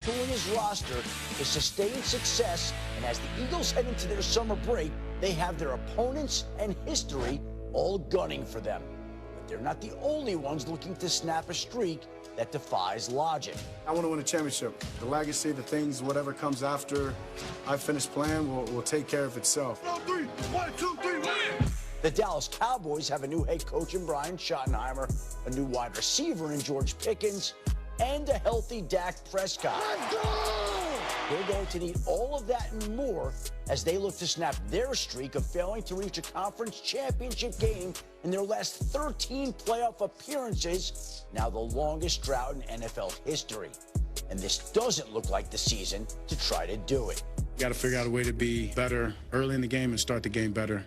tooling his roster to sustain success, and as the Eagles head into their summer break, they have their opponents and history all gunning for them. But they're not the only ones looking to snap a streak that defies logic. I want to win a championship. The legacy, the things, whatever comes after I finish playing will take care of itself. 1, 2, 3, win! The Dallas Cowboys have a new head coach in Brian Schottenheimer, a new wide receiver in George Pickens, and a healthy Dak Prescott. Let's go! They're going to need all of that and more as they look to snap their streak of failing to reach a conference championship game in their last 13 playoff appearances, now the longest drought in NFL history. And this doesn't look like the season to try to do it. You got to figure out a way to be better early in the game and start the game better.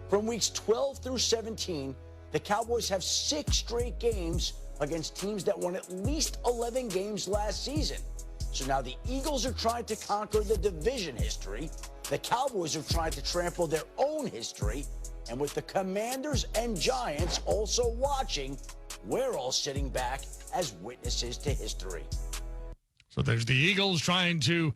From weeks 12 through 17, the Cowboys have 6 straight games against teams that won at least 11 games last season. So now the Eagles are trying to conquer the division history. The Cowboys are trying to trample their own history. And with the Commanders and Giants also watching, we're all sitting back as witnesses to history. So there's the Eagles trying to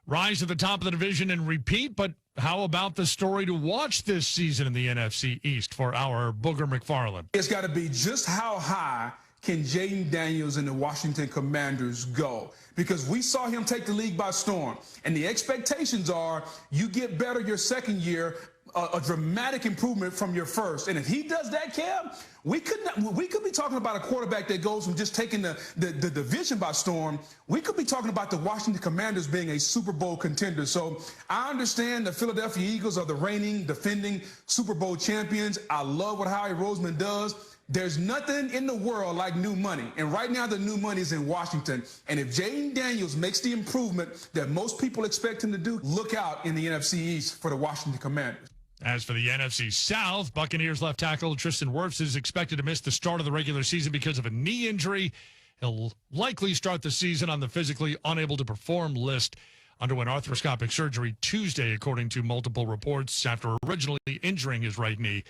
rise to the top of the division and repeat, but how about the story to watch this season in the NFC East for our Booger McFarland? It's got to be just how high can Jaden Daniels and the Washington Commanders go? Because we saw him take the league by storm. And the expectations are you get better your second year, a dramatic improvement from your first. And if he does that, Cam, we could be talking about a quarterback that goes from just taking the division by storm. We could be talking about the Washington Commanders being a Super Bowl contender. So I understand the Philadelphia Eagles are the reigning, defending Super Bowl champions. I love what Howie Roseman does. There's nothing in the world like new money. And right now the new money is in Washington. And if Jaden Daniels makes the improvement that most people expect him to do, look out in the NFC East for the Washington Commanders. As for the NFC South, Buccaneers left tackle Tristan Wirfs is expected to miss the start of the regular season because of a knee injury. He'll likely start the season on the physically unable to perform list. Underwent arthroscopic surgery Tuesday, according to multiple reports, after originally injuring his right knee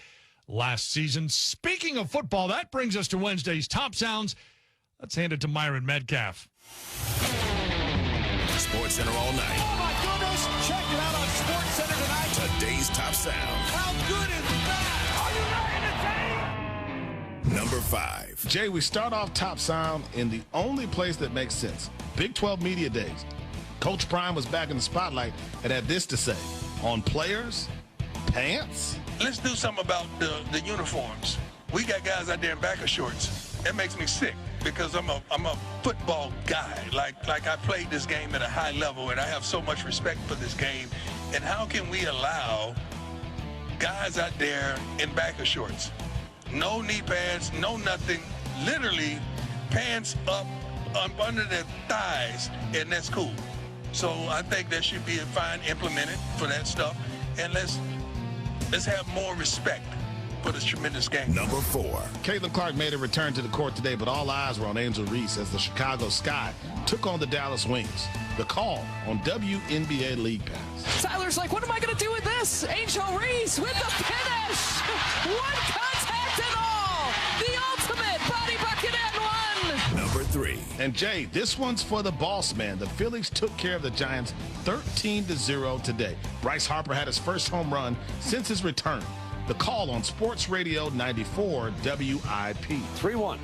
last season. Speaking of football, that brings us to Wednesday's Top Sounds. Let's hand it to Myron Metcalf. Sports Center all night. Oh, my goodness. Check it out on Sports Center tonight. Today's Top Sound. How good is that? Are you ready to take? Number 5. Jay, we start off Top Sound in the only place that makes sense. Big 12 Media Days. Coach Prime was back in the spotlight and had this to say on players, pants. Let's do something about the uniforms. We got guys out there in backer shorts. That makes me sick because I'm a football guy. Like I played this game at a high level, and I have so much respect for this game. And how can we allow guys out there in backer shorts? No knee pads, no nothing. Literally pants up under their thighs, and that's cool. So I think there should be a fine implemented for that stuff. And let's have more respect for this tremendous game. Number 4. Caitlin Clark made a return to the court today, but all eyes were on Angel Reese as the Chicago Sky took on the Dallas Wings. The call on WNBA League Pass. Tyler's like, what am I going to do with this? Angel Reese with the finish. One contact and all. The ultimate body bucket and one. Number 3. And Jay, this one's for the boss man. The Phillies took care of the Giants 13-0 today. Bryce Harper had his first home run since his return. The call on Sports Radio 94 WIP. 3-1.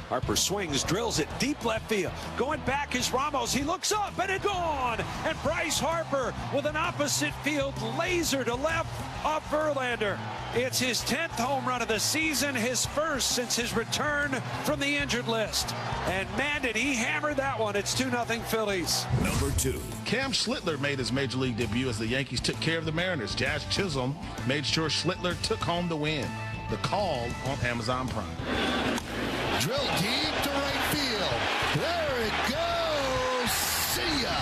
Harper swings, drills it deep left field. Going back is Ramos. He looks up and it's gone. And Bryce Harper with an opposite field laser to left off Verlander. It's his 10th home run of the season, his first since his return from the injured list. And man, did he hammer that one. It's 2-0 Phillies. Number 2. Cam Schlittler made his major league debut as the Yankees took care of the Mariners. Jazz Chisholm made sure Schlittler took home the win. The call on Amazon Prime. Drill deep to right field. There it goes. See ya.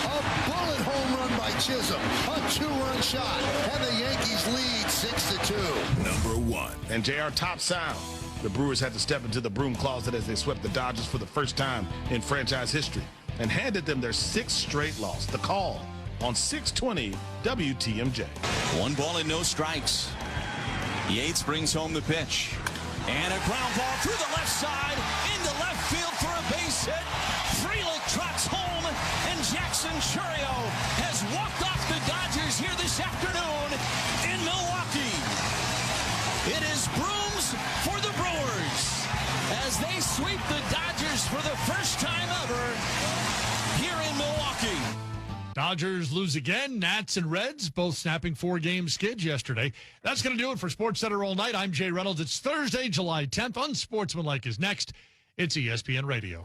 A bullet home run by Chisholm. A 2-run shot. And the Yankees lead 6-2. Number 1. And JR Top Sound. The Brewers had to step into the broom closet as they swept the Dodgers for the first time in franchise history and handed them their 6th straight loss. The call on 620 WTMJ. 1 ball and no strikes. Yates brings home the pitch. And a ground ball through the left side, into left field for a base hit. Frelick trucks home, Centurio has walked off the Dodgers here this afternoon in Milwaukee. It is brooms for the Brewers as they sweep the Dodgers for the first time ever here in Milwaukee. Dodgers lose again. Nats and Reds both snapping 4-game skids yesterday. That's going to do it for SportsCenter All Night. I'm Jay Reynolds. It's Thursday, July 10th. Unsportsmanlike is next. It's ESPN Radio.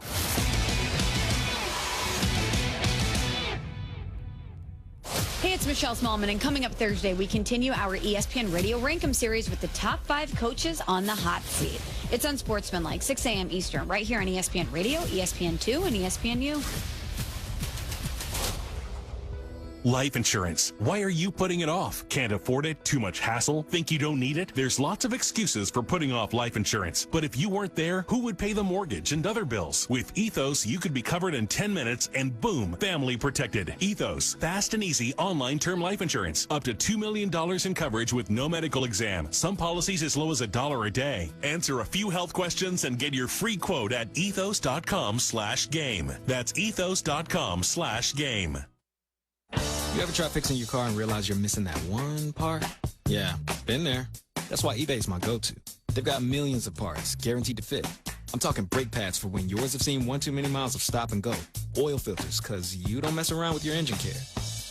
Hey, it's Michelle Smallman, and coming up Thursday, we continue our ESPN Radio Rankum series with the top 5 coaches on the hot seat. It's Unsportsmanlike, 6 a.m. Eastern, right here on ESPN Radio, ESPN2, and ESPNU. Life insurance. Why are you putting it off? Can't afford it? Too much hassle? Think you don't need it? There's lots of excuses for putting off life insurance. But if you weren't there, who would pay the mortgage and other bills? With Ethos, you could be covered in 10 minutes and boom, family protected. Ethos, fast and easy online term life insurance. Up to $2 million in coverage with no medical exam. Some policies as low as $1 a day. Answer a few health questions and get your free quote at ethos.com/game. That's ethos.com/game. You ever try fixing your car and realize you're missing that one part? Yeah, been there. That's why eBay's my go-to. They've got millions of parts, guaranteed to fit. I'm talking brake pads for when yours have seen one too many miles of stop and go. Oil filters, because you don't mess around with your engine care.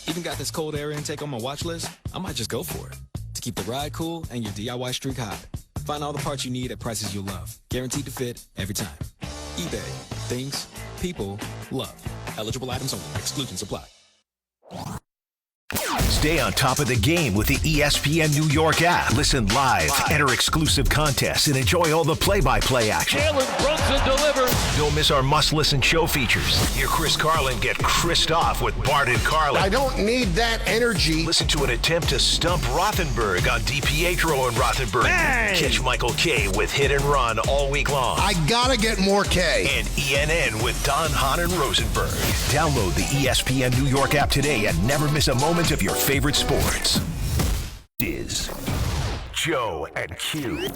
Even got this cold air intake on my watch list. I might just go for it. To keep the ride cool and your DIY streak hot. Find all the parts you need at prices you'll love. Guaranteed to fit every time. eBay. Things people love. Eligible items only. Exclusions apply. Stay on top of the game with the ESPN New York app. Listen live, enter exclusive contests, and enjoy all the play-by-play action. Jalen Brunson delivers. Don't miss our must-listen show features. Hear Chris Carlin get Chris'd off with Bart and Carlin. I don't need that energy. Listen to an attempt to stump Rothenberg on DiPietro and Rothenberg. Bang! Catch Michael K with Hit and Run all week long. I gotta get more K. And ENN with Don, Hahn, and Rosenberg. Download the ESPN New York app today and never miss a moment of your favorite sports. Is Joe and Q.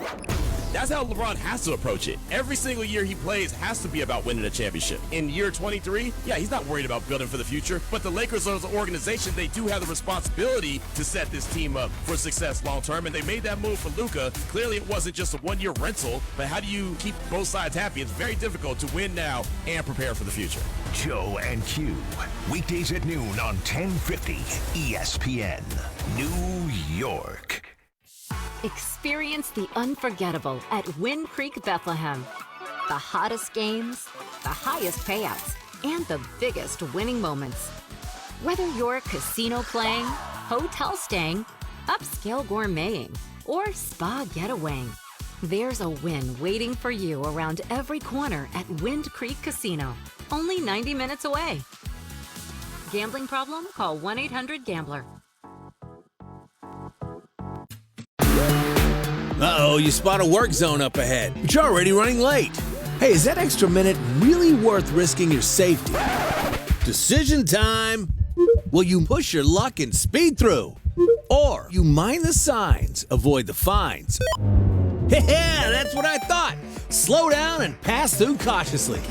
That's how LeBron has to approach it. Every single year he plays has to be about winning a championship. In year 23, yeah, he's not worried about building for the future, but the Lakers as an organization, they do have the responsibility to set this team up for success long term, and they made that move for Luka. Clearly it wasn't just a one-year rental, but how do you keep both sides happy? It's very difficult to win now and prepare for the future. Joe and Q. Weekdays at noon on 1050 ESPN, New York. Experience the unforgettable at Wind Creek Bethlehem. The hottest games, the highest payouts, and the biggest winning moments. Whether you're casino playing, hotel staying, upscale gourmeting, or spa getawaying, there's a win waiting for you around every corner at Wind Creek Casino. Only 90 minutes away. Gambling problem? Call 1-800-GAMBLER. Uh-oh, you spot a work zone up ahead, but you're already running late. Hey, is that extra minute really worth risking your safety? Decision time. Will you push your luck and speed through? Or you mind the signs, avoid the fines? Yeah, that's what I thought. Slow down and pass through cautiously.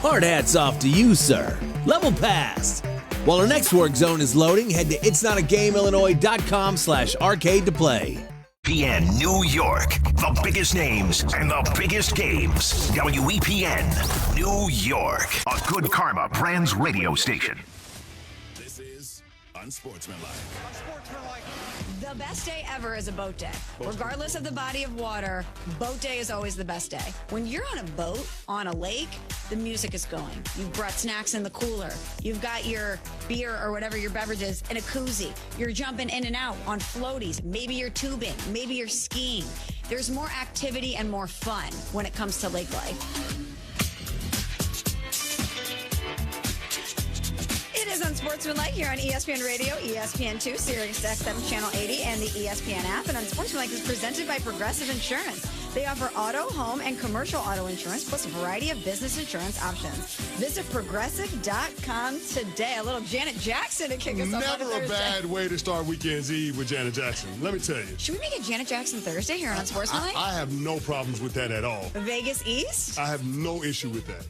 Hard hats off to you, sir. Level passed. While our next work zone is loading, head to itsnotagameinillinois.com/arcade to play. ESPN New York, the biggest names and the biggest games. WEPN New York, a Good Karma Brands radio station. This is Unsportsmanlike. The best day ever is a boat day. Regardless of the body of water, boat day is always the best day. When you're on a boat, on a lake, the music is going. You've brought snacks in the cooler. You've got your beer or whatever your beverage is in a koozie. You're jumping in and out on floaties. Maybe you're tubing. Maybe you're skiing. There's more activity and more fun when it comes to lake life. It is Unsportsmanlike here on ESPN Radio, ESPN2, Sirius XM Channel 80, and the ESPN app. And Unsportsmanlike is presented by Progressive Insurance. They offer auto, home, and commercial auto insurance, plus a variety of business insurance options. Visit Progressive.com today. A little Janet Jackson to kick us off on Never a bad way to start Weekend's Eve with Janet Jackson. Let me tell you. Should we make it Janet Jackson Thursday here on Unsportsmanlike? I have no problems with that at all. Vegas East? I have no issue with that.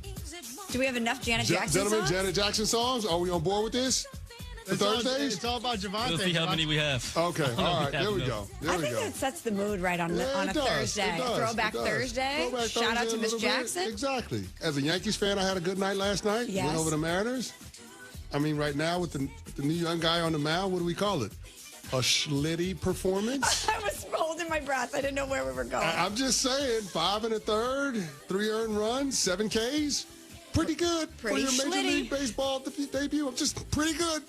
Do we have enough Janet Jackson Gentlemen, songs? Janet Jackson songs. Are we on board with this? For Thursdays? It's all about Javante. We'll see how many we have. Okay, all right, there we go. I think that sets the mood right on a Thursday. Throwback Thursday. Shout out to Miss Jackson. Exactly. As a Yankees fan, I had a good night last night. Yes. Went over the Mariners. I mean, right now with the new young guy on the mound, what do we call it? A Schlitty performance? I was holding my breath. I didn't know where we were going. I'm just saying, 5 1/3, 3 earned runs, 7 Ks. Pretty good for your Major League Baseball debut. I'm just pretty good.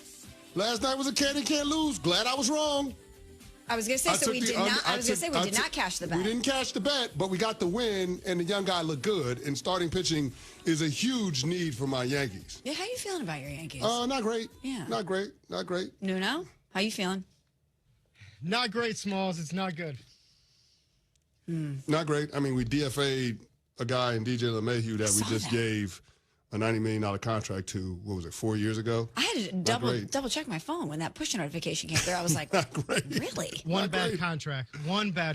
Last night was a can't lose. Glad I was wrong. I was going to say, we did not cash the bet. We didn't cash the bet, but we got the win, and the young guy looked good. And starting pitching is a huge need for my Yankees. Yeah, how you feeling about your Yankees? Not great. Yeah. Not great. Nuno, how you feeling? Not great, Smalls. It's not good. Not great. I mean, we DFA'd a guy in DJ LeMahieu that we just gave a $90 million contract to, 4 years ago? I had to double check my phone when that push notification came through. I was like, really? One bad contract.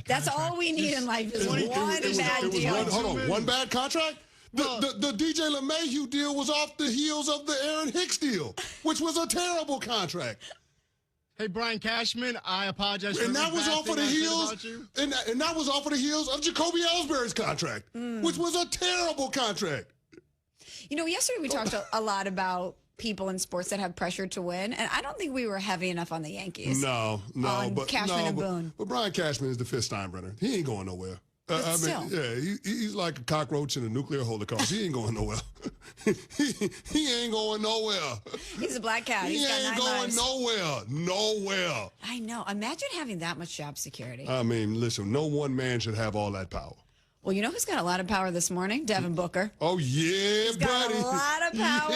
That's all we need in life is one bad deal. Hold on, one bad contract? The DJ LeMahieu deal was off the heels of the Aaron Hicks deal, which was a terrible contract. Hey, Brian Cashman, I apologize. And that was off of the heels. And that was off of the heels of Jacoby Ellsbury's contract, which was a terrible contract. You know, yesterday we talked a lot about people in sports that have pressure to win, and I don't think we were heavy enough on the Yankees. No, but Cashman and Boone. But Brian Cashman is the fifth Steinbrenner. He ain't going nowhere. He's like a cockroach in a nuclear holocaust. He ain't going nowhere. he ain't going nowhere. He's a black cat. He ain't going nowhere. I know. Imagine having that much job security. I mean, listen, no one man should have all that power. Well, you know who's got a lot of power this morning? Devin Booker. Oh, yeah, He's got a lot of power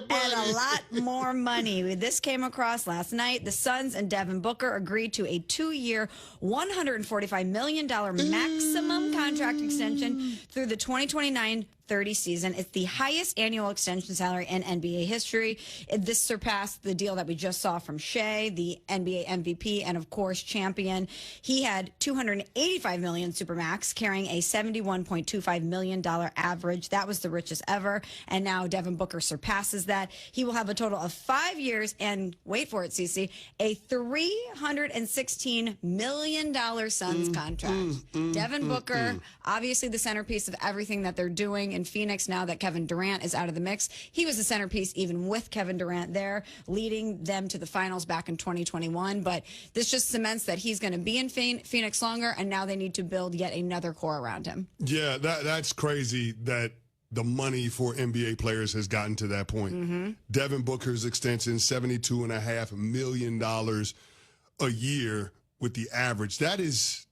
and a lot more money. This came across last night. The Suns and Devin Booker agreed to a 2-year, $145 million maximum contract extension through the 2029-30 season. It's the highest annual extension salary in NBA history. This surpassed the deal that we just saw from Shea, the NBA MVP and, of course, champion. He had $285 million Supermax, carrying a $71.25 million average. That was the richest ever. And now Devin Booker surpasses that. He will have a total of 5 years and, wait for it, Cece, a $316 million Suns contract. Devin Booker, obviously the centerpiece of everything that they're doing in Phoenix now that Kevin Durant is out of the mix. He was the centerpiece even with Kevin Durant there, leading them to the finals back in 2021. But this just cements that he's going to be in Phoenix longer, and now they need to build yet another core around him. Yeah, that's crazy that the money for NBA players has gotten to that point. Devin Booker's extension, $72.5 million a year with the average. That is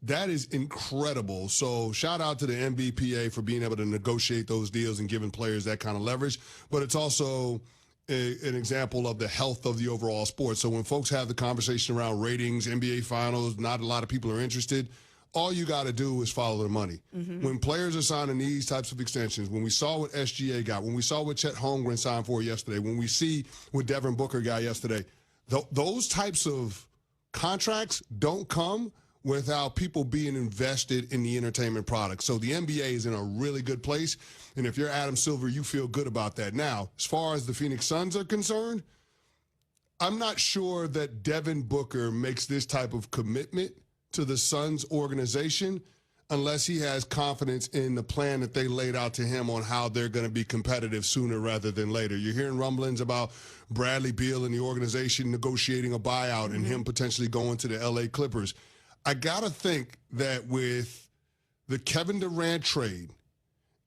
incredible. So shout out to the NBPA for being able to negotiate those deals and giving players that kind of leverage. But it's also an example of the health of the overall sport. So when folks have the conversation around ratings, NBA finals, not a lot of people are interested. All you got to do is follow the money. When players are signing these types of extensions, when we saw what SGA got, when we saw what Chet Holmgren signed for yesterday, when we see what Devin Booker got yesterday, those types of contracts don't come without people being invested in the entertainment product. So the NBA is in a really good place. And if you're Adam Silver, you feel good about that. Now, as far as the Phoenix Suns are concerned, I'm not sure that Devin Booker makes this type of commitment to the Suns organization unless he has confidence in the plan that they laid out to him on how they're going to be competitive sooner rather than later. You're hearing rumblings about Bradley Beal and the organization negotiating a buyout and him potentially going to the LA Clippers. I got to think that with the Kevin Durant trade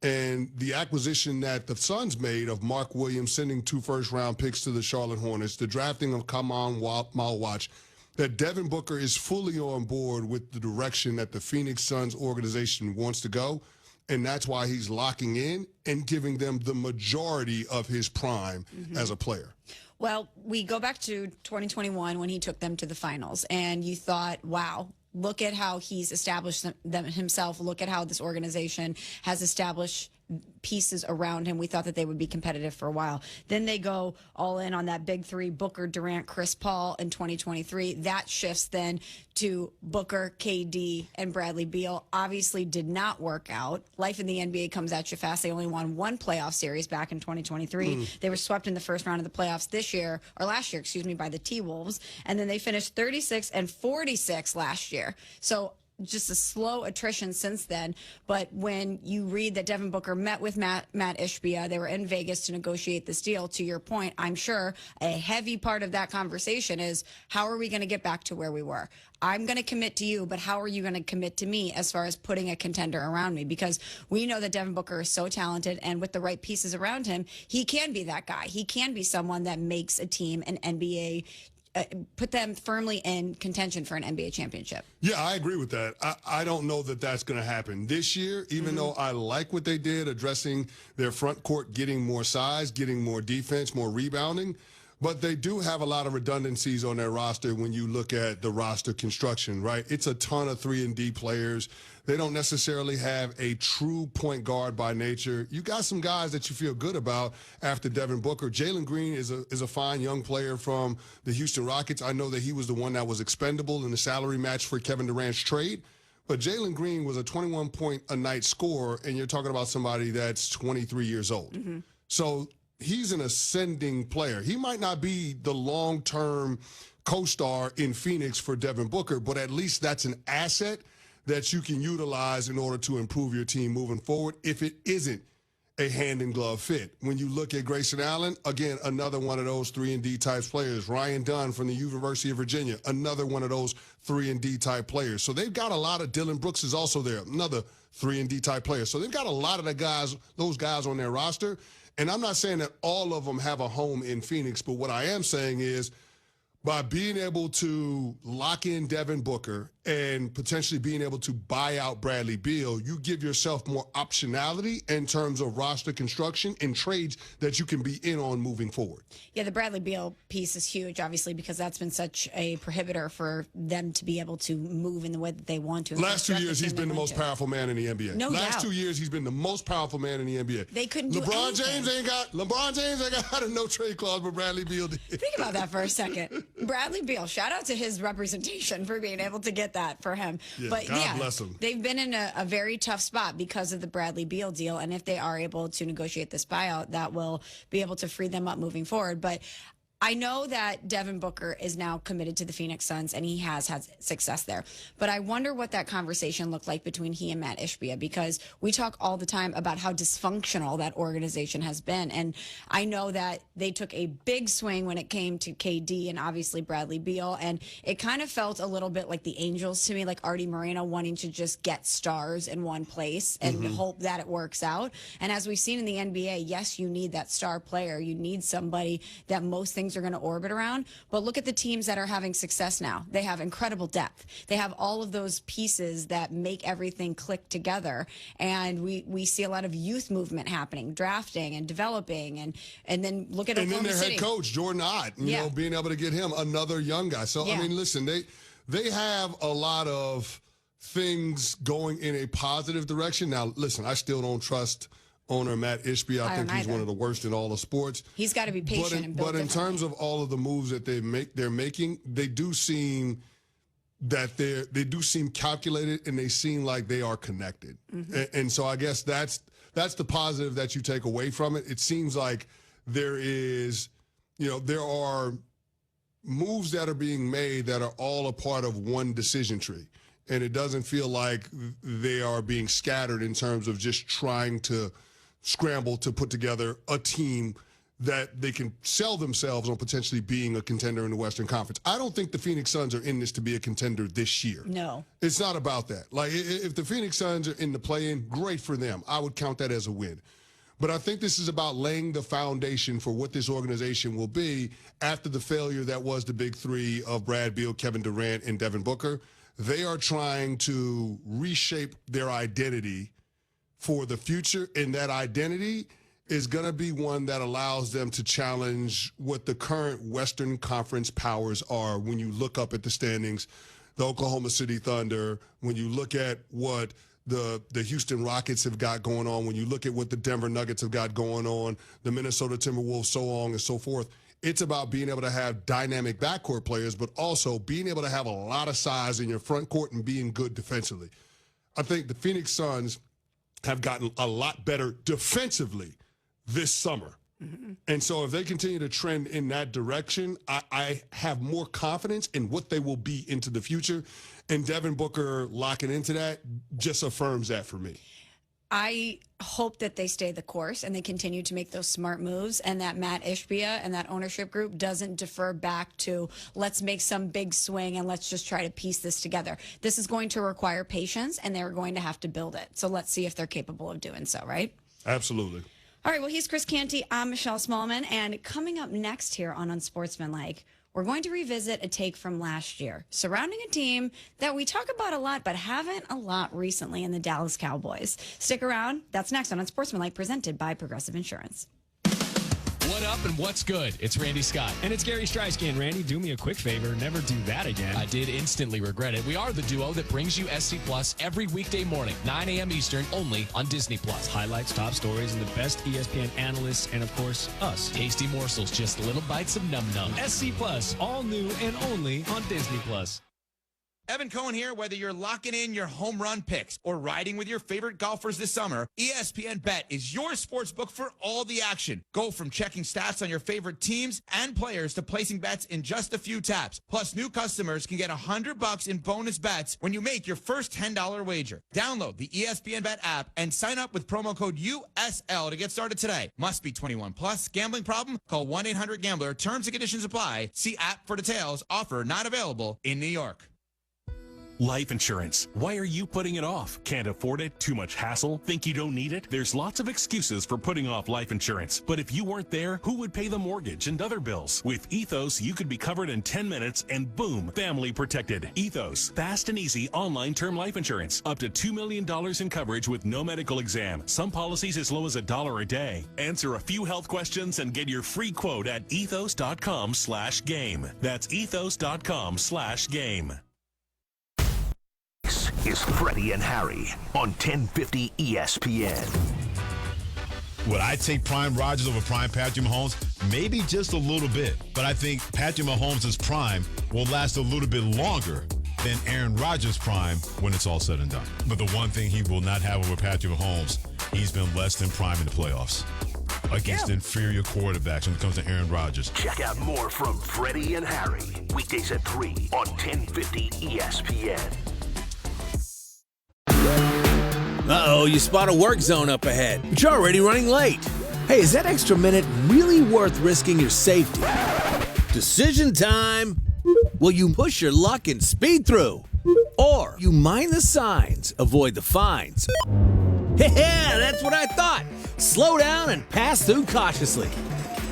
and the acquisition that the Suns made of Mark Williams sending 2 first-round picks to the Charlotte Hornets, the drafting of Kamon Malwatch, that Devin Booker is fully on board with the direction that the Phoenix Suns organization wants to go, and that's why he's locking in and giving them the majority of his prime as a player. Well, we go back to 2021 when he took them to the finals, and you thought, wow, look at how he's established them himself. Look at how this organization has established pieces around him, we thought that they would be competitive for a while. Then they go all in on that big three, Booker, Durant, Chris Paul in 2023. That shifts then to Booker, KD, and Bradley Beal. Obviously did not work out. Life in the NBA comes at you fast. They only won one playoff series back in 2023. They were swept in the first round of the playoffs last year, by the T-Wolves. And then they finished 36-46 last year. So just a slow attrition since then. But when you read that Devin Booker met with Matt Ishbia, they were in Vegas to negotiate this deal. To your point, I'm sure a heavy part of that conversation is, how are we going to get back to where we were? I'm going to commit to you, but how are you going to commit to me as far as putting a contender around me? Because we know that Devin Booker is so talented, and with the right pieces around him, he can be that guy. He can be someone that makes a team an NBA put them firmly in contention for an NBA championship. Yeah, I agree with that. I don't know that that's going to happen this year, even though I like what they did, addressing their front court, getting more size, getting more defense, more rebounding. But they do have a lot of redundancies on their roster when you look at the roster construction, right? It's a ton of 3-and-D players. They don't necessarily have a true point guard by nature. You got some guys that you feel good about after Devin Booker. Jalen Green is a fine young player from the Houston Rockets. I know that he was the one that was expendable in the salary match for Kevin Durant's trade. But Jalen Green was a 21-point-a-night scorer, and you're talking about somebody that's 23 years old. So he's an ascending player. He might not be the long-term co-star in Phoenix for Devin Booker, but at least that's an asset that you can utilize in order to improve your team moving forward if it isn't a hand-in-glove fit. When you look at Grayson Allen, again, another one of those 3-and-D type players. Ryan Dunn from the University of Virginia, another one of those 3-and-D type players. So they've got a lot of. Dylan Brooks is also there, another 3-and-D type player. So they've got a lot of those guys on their roster. And I'm not saying that all of them have a home in Phoenix, but what I am saying is, by being able to lock in Devin Booker and potentially being able to buy out Bradley Beal, you give yourself more optionality in terms of roster construction and trades that you can be in on moving forward. Yeah, the Bradley Beal piece is huge, obviously, because that's been such a prohibitor for them to be able to move in the way that they want to. Last 2 years, he's been the most powerful man in the NBA. No doubt. Last 2 years, he's been the most powerful man in the NBA. They couldn't do LeBron anything. James ain't got a no-trade clause, but Bradley Beal did. Think about that for a second. Bradley Beal, shout out to his representation for being able to get that for him. Yeah, but God bless him. They've been in a very tough spot because of the Bradley Beal deal. And if they are able to negotiate this buyout, that will be able to free them up moving forward. But I know that Devin Booker is now committed to the Phoenix Suns, and he has had success there. But I wonder what that conversation looked like between he and Matt Ishbia, because we talk all the time about how dysfunctional that organization has been. And I know that they took a big swing when it came to KD and obviously Bradley Beal. And it kind of felt a little bit like the Angels to me, like Artie Moreno wanting to just get stars in one place and hope that it works out. And as we've seen in the NBA, yes, you need that star player. You need somebody that most things are going to orbit around. But look at the teams that are having success now. They have incredible depth. They have all of those pieces that make everything click together. And we see a lot of youth movement happening, drafting and developing. And then look at Oklahoma City. And then their head coach, Jordan Ott, you know, being able to get him another young guy. So, I mean, listen, they have a lot of things going in a positive direction. Now, listen, I still don't trust owner Matt Ishbia. I think he's one of the worst in all of sports. He's got to be patient. But in terms of all of the moves that they're making, they do seem calculated, and they seem like they are connected. And so I guess that's the positive that you take away from it. It seems like there are moves that are being made that are all a part of one decision tree. And it doesn't feel like they are being scattered in terms of just trying to scramble to put together a team that they can sell themselves on potentially being a contender in the Western Conference. I don't think the Phoenix Suns are in this to be a contender this year. No. It's not about that. Like, if the Phoenix Suns are in the play-in, great for them. I would count that as a win. But I think this is about laying the foundation for what this organization will be after the failure that was the big three of Brad Beal, Kevin Durant, and Devin Booker. They are trying to reshape their identity for the future, and that identity is going to be one that allows them to challenge what the current Western Conference powers are. When you look up at the standings, the Oklahoma City Thunder, when you look at what the Houston Rockets have got going on, when you look at what the Denver Nuggets have got going on, the Minnesota Timberwolves, so on and so forth, it's about being able to have dynamic backcourt players, but also being able to have a lot of size in your front court and being good defensively. I think the Phoenix Suns have gotten a lot better defensively this summer. And so if they continue to trend in that direction, I have more confidence in what they will be into the future. And Devin Booker locking into that just affirms that for me. I hope that they stay the course and they continue to make those smart moves, and that Matt Ishbia and that ownership group doesn't defer back to let's make some big swing and let's just try to piece this together. This is going to require patience, and they're going to have to build it. So let's see if they're capable of doing so, right? Absolutely. All right, well, he's Chris Canty. I'm Michelle Smallman. And coming up next here on Unsportsmanlike, we're going to revisit a take from last year surrounding a team that we talk about a lot but haven't a lot recently in the Dallas Cowboys. Stick around. That's next on Unsportsmanlike, presented by Progressive Insurance. What up and what's good? It's Randy Scott. And it's Gary Streisand. Randy, do me a quick favor. Never do that again. I did instantly regret it. We are the duo that brings you SC Plus every weekday morning, 9 a.m. Eastern, only on Disney Plus. Highlights, top stories, and the best ESPN analysts, and of course, us. Tasty morsels, just little bites of num-num. SC Plus, all new and only on Disney Plus. Evan Cohen here. Whether you're locking in your home run picks or riding with your favorite golfers this summer, ESPN Bet is your sports book for all the action. Go from checking stats on your favorite teams and players to placing bets in just a few taps. Plus, new customers can get $100 in bonus bets when you make your first $10 wager. Download the ESPN Bet app and sign up with promo code USL to get started today. Must be 21 plus. Gambling problem? Call 1-800-GAMBLER. Terms and conditions apply. See app for details. Offer not available in New York. Life insurance. Why are you putting it off? Can't afford it? Too much hassle? Think you don't need it? There's lots of excuses for putting off life insurance. But if you weren't there, who would pay the mortgage and other bills? With Ethos, you could be covered in 10 minutes and boom, family protected. Ethos, fast and easy online term life insurance. Up to $2 million in coverage with no medical exam. Some policies as low as $1 a day. Answer a few health questions and get your free quote at ethos.com/game. That's ethos.com/game. Is Freddie and Harry on 1050 ESPN. Would I take Prime Rodgers over Prime Patrick Mahomes? Maybe just a little bit. But I think Patrick Mahomes' prime will last a little bit longer than Aaron Rodgers' prime when it's all said and done. But the one thing he will not have over Patrick Mahomes, he's been less than prime in the playoffs against inferior quarterbacks when it comes to Aaron Rodgers. Check out more from Freddie and Harry. Weekdays at 3 on 1050 ESPN. Uh-oh, you spot a work zone up ahead, but you're already running late. Hey, is that extra minute really worth risking your safety? Decision time. Will you push your luck and speed through? Or you mind the signs, avoid the fines? Yeah, that's what I thought. Slow down and pass through cautiously.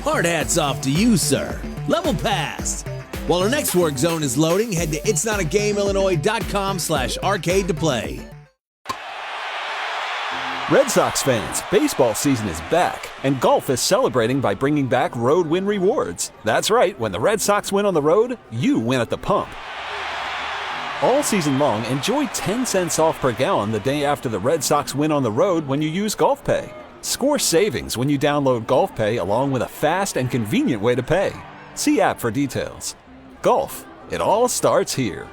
Hard hats off to you, sir. Level passed. While our next work zone is loading, head to itsnotagameillinois.com/arcade to play. Red Sox fans, baseball season is back, and golf is celebrating by bringing back Road Win Rewards. That's right, when the Red Sox win on the road, you win at the pump. All season long, enjoy 10 cents off per gallon the day after the Red Sox win on the road when you use Golf Pay. Score savings when you download Golf Pay along with a fast and convenient way to pay. See app for details. Golf, it all starts here.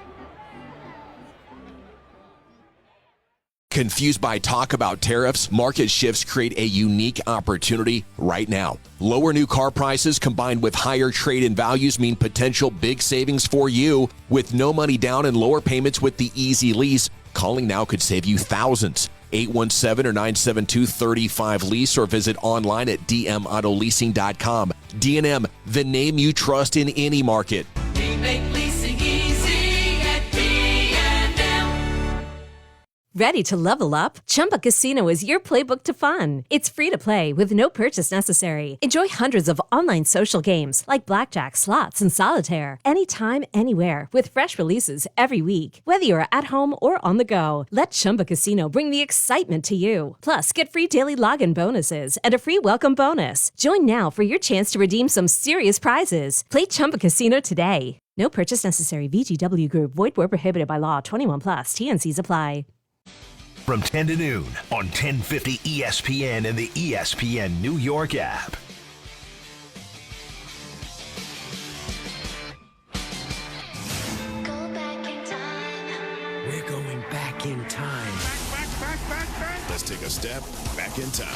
Confused by talk about tariffs? Market shifts create a unique opportunity right now. Lower new car prices combined with higher trade-in values mean potential big savings for you. With no money down and lower payments with the Easy Lease, calling now could save you thousands. 817 or 972-35-LEASE or visit online at dmautoleasing.com. D&M, the name you trust in any market. We make leasing easy at D&M. Ready to level up? Chumba Casino is your playbook to fun. It's free to play with no purchase necessary. Enjoy hundreds of online social games like blackjack, slots, and solitaire. Anytime, anywhere with fresh releases every week. Whether you're at home or on the go, let Chumba Casino bring the excitement to you. Plus, get free daily login bonuses and a free welcome bonus. Join now for your chance to redeem some serious prizes. Play Chumba Casino today. No purchase necessary. VGW Group. Void where prohibited by law. 21 plus. TNCs apply. from 10 to noon on 1050 ESPN and the ESPN New York app. We're going back in time. Let's take a step back in time.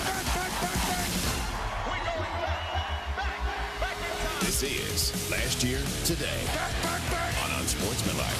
This is Last Year Today on Unsportsmanlike.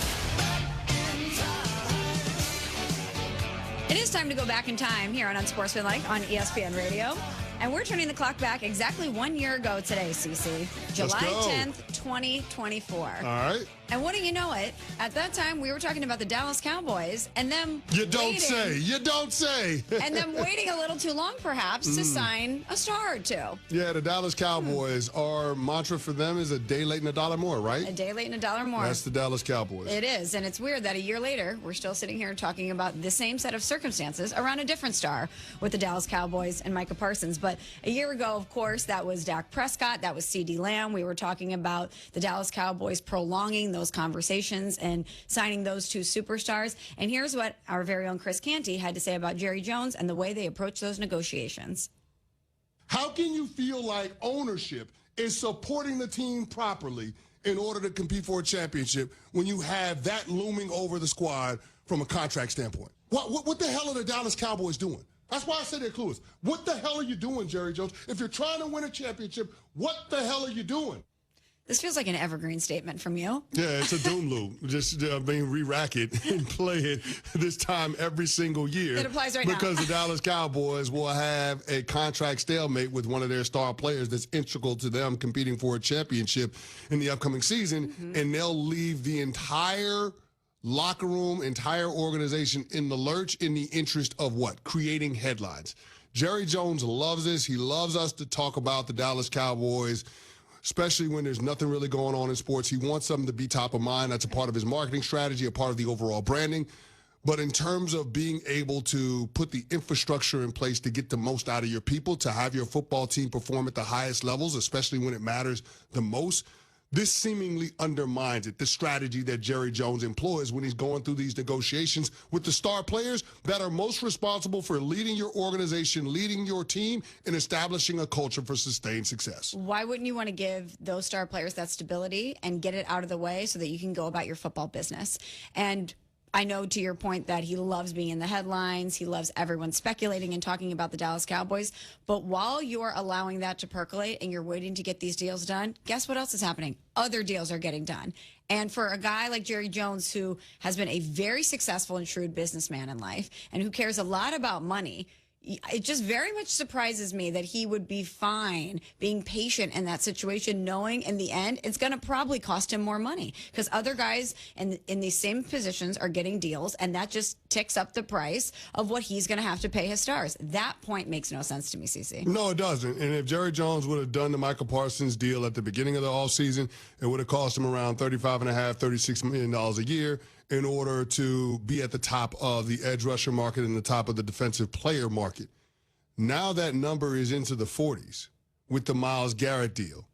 It is time to go back in time here on Unsportsmanlike on ESPN Radio. And we're turning the clock back exactly 1 year ago today, CC. July 10th, 2024. All right. And wouldn't you know it, at that time we were talking about the Dallas Cowboys and them You don't waiting, say. You don't say. and them waiting a little too long perhaps to sign a star or two. Yeah, the Dallas Cowboys, our mantra for them is a day late and a dollar more, right? A day late and a dollar more. That's the Dallas Cowboys. It is, and it's weird that a year later, we're still sitting here talking about the same set of circumstances around a different star with the Dallas Cowboys and Micah Parsons. But a year ago, of course, that was Dak Prescott, that was CeeDee Lamb. We were talking about the Dallas Cowboys prolonging those conversations and signing those two superstars. And here's what our very own Chris Canty had to say about Jerry Jones and the way they approach those negotiations. How can you feel like ownership is supporting the team properly in order to compete for a championship when you have that looming over the squad from a contract standpoint? What the hell are the Dallas Cowboys doing? That's why I said they're clueless. What the hell are you doing, Jerry Jones? If you're trying to win a championship, what the hell are you doing? This feels like an evergreen statement from you. Yeah, it's a doom loop. Just being re-rack it and play it this time every single year. It applies right now. Because the Dallas Cowboys will have a contract stalemate with one of their star players that's integral to them competing for a championship in the upcoming season, and they'll leave the entire locker room, entire organization in the lurch in the interest of what? Creating headlines. Jerry Jones loves this. He loves us to talk about the Dallas Cowboys, especially when there's nothing really going on in sports. He wants something to be top of mind. That's a part of his marketing strategy, a part of the overall branding. But in terms of being able to put the infrastructure in place to get the most out of your people, to have your football team perform at the highest levels, especially when it matters the most, this seemingly undermines it, the strategy that Jerry Jones employs when he's going through these negotiations with the star players that are most responsible for leading your organization, leading your team, and establishing a culture for sustained success. Why wouldn't you want to give those star players that stability and get it out of the way so that you can go about your football business? And I know to your point that he loves being in the headlines. He loves everyone speculating and talking about the Dallas Cowboys. But while you're allowing that to percolate and you're waiting to get these deals done, guess what else is happening? Other deals are getting done. And for a guy like Jerry Jones, who has been a very successful and shrewd businessman in life and who cares a lot about money, it just very much surprises me that he would be fine being patient in that situation, knowing in the end it's going to probably cost him more money because other guys in these same positions are getting deals, and that just ticks up the price of what he's going to have to pay his stars. That point makes no sense to me, CC. No, it doesn't. And if Jerry Jones would have done the Micah Parsons deal at the beginning of the offseason, it would have cost him around $35.5, $36 million a year in order to be at the top of the edge rusher market and the top of the defensive player market. Now that number is into the 40s with the Myles Garrett deal.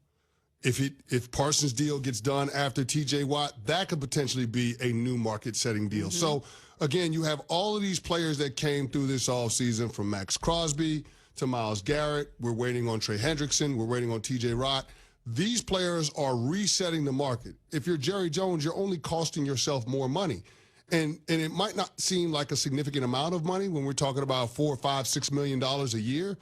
If Parsons' deal gets done after T.J. Watt, that could potentially be a new market-setting deal. So, again, you have all of these players that came through this offseason, from Max Crosby to Myles Garrett. We're waiting on Trey Hendrickson. We're waiting on T.J. Watt. These players are resetting the market. If you're Jerry Jones, you're only costing yourself more money. And it might not seem like a significant amount of money when we're talking about $4, $5, $6 million a year.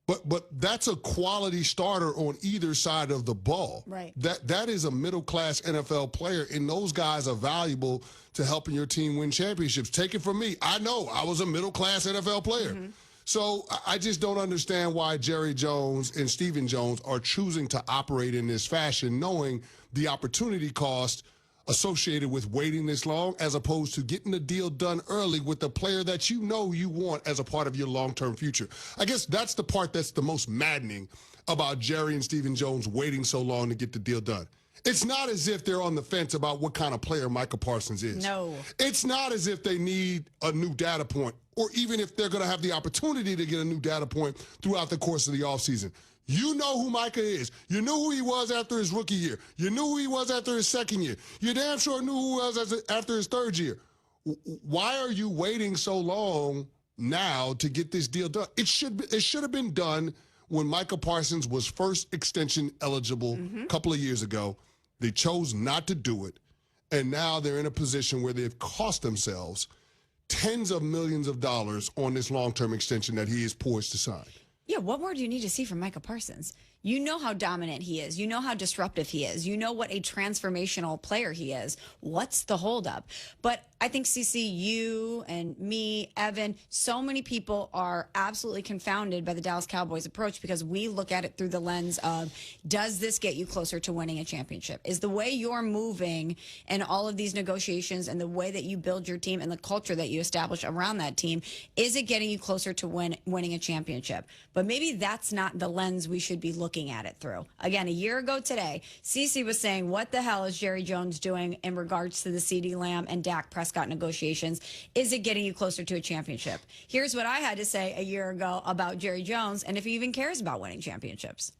But that's a quality starter on either side of the ball. Right. That is a middle-class NFL player, and those guys are valuable to helping your team win championships. Take it from me. I know I was a middle-class NFL player. So I just don't understand why Jerry Jones and Stephen Jones are choosing to operate in this fashion, knowing the opportunity cost associated with waiting this long, as opposed to getting the deal done early with the player that you know you want as a part of your long-term future. I guess that's the part that's the most maddening about Jerry and Stephen Jones waiting so long to get the deal done. It's not as if they're on the fence about what kind of player Micah Parsons is. No. It's not as if they need a new data point, or even if they're going to have the opportunity to get a new data point throughout the course of the offseason. You know who Micah is. You knew who he was after his rookie year. You knew who he was after his second year. You damn sure knew who he was after his third year. Why are you waiting so long now to get this deal done? It should have been done when Micah Parsons was first extension eligible a couple of years ago. They chose not to do it, and now they're in a position where they've cost themselves tens of millions of dollars on this long-term extension that he is poised to sign. Yeah, what more do you need to see from Micah Parsons? You know how dominant he is. You know how disruptive he is. You know what a transformational player he is. What's the holdup? But I think, CC, you and me, Evan, so many people are absolutely confounded by the Dallas Cowboys approach because we look at it through the lens of, does this get you closer to winning a championship? Is the way you're moving and all of these negotiations and the way that you build your team and the culture that you establish around that team, is it getting you closer to winning a championship? But maybe that's not the lens we should be looking at it through. Again, a year ago today, CeCe was saying, what the hell is Jerry Jones doing in regards to the CeeDee Lamb and Dak Prescott negotiations? Is it getting you closer to a championship? Here's what I had to say a year ago about Jerry Jones and if he even cares about winning championships.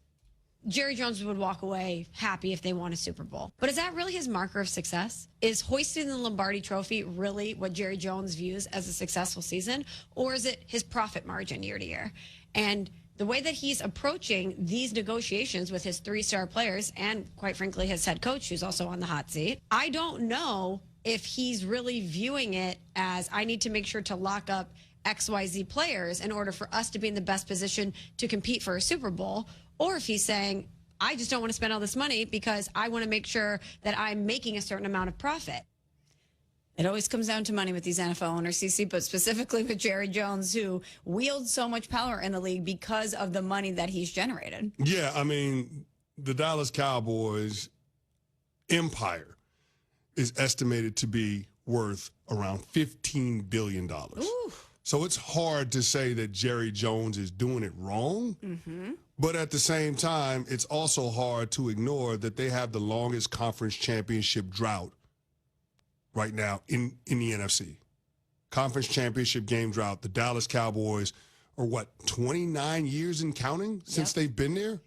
Jerry Jones would walk away happy if they won a Super Bowl. But is that really his marker of success? Is hoisting the Lombardi Trophy really what Jerry Jones views as a successful season? Or is it his profit margin year to year? And the way that he's approaching these negotiations with his three-star players and, quite frankly, his head coach, who's also on the hot seat, I don't know if he's really viewing it as, I need to make sure to lock up XYZ players in order for us to be in the best position to compete for a Super Bowl, or if he's saying, I just don't want to spend all this money because I want to make sure that I'm making a certain amount of profit. It always comes down to money with these NFL owners, CeCe, but specifically with Jerry Jones, who wields so much power in the league because of the money that he's generated. Yeah, I mean, the Dallas Cowboys empire is estimated to be worth around $15 billion. Ooh. So it's hard to say that Jerry Jones is doing it wrong. But at the same time, it's also hard to ignore that they have the longest conference championship drought right now in the NFC. Conference championship game drought. The Dallas Cowboys are, 29 years and counting since they've been there?